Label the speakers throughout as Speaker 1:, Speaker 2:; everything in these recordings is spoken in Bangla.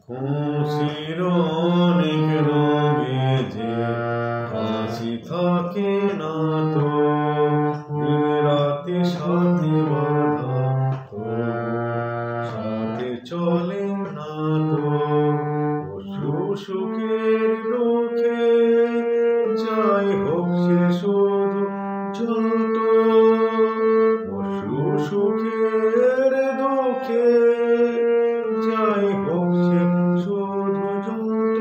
Speaker 1: খুশির অনেক রঙে যে হাসি থাকে না তো, দিন রাতে সাথে বাঁধা সাথে চলে না তো। সুখের দুঃখে যাই হোক সে শুধু চলত, সুখের দুঃখে যাই হোক সে শুধু চলত।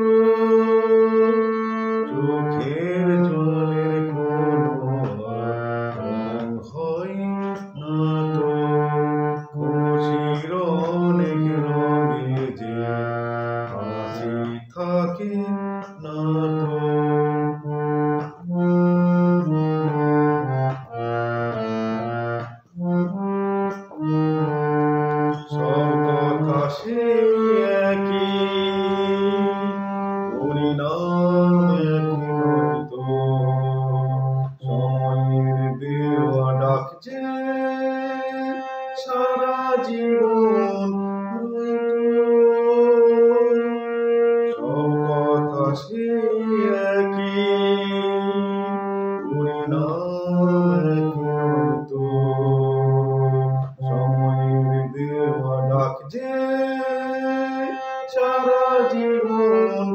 Speaker 1: চোখের জলের কোনো রং হয় না তো, খুশির অনেক রঙে যে হাসি থাকে না তো। সব কথা সেই একই, পরিণাম একই নয়তো, সময়ের দেওয়া ডাক যে সারা জীবন রইতো। সব কথা সেই একই, পরিণাম একই নয়তো, সময়ের দেওয়া ডাক যে সারা জীবন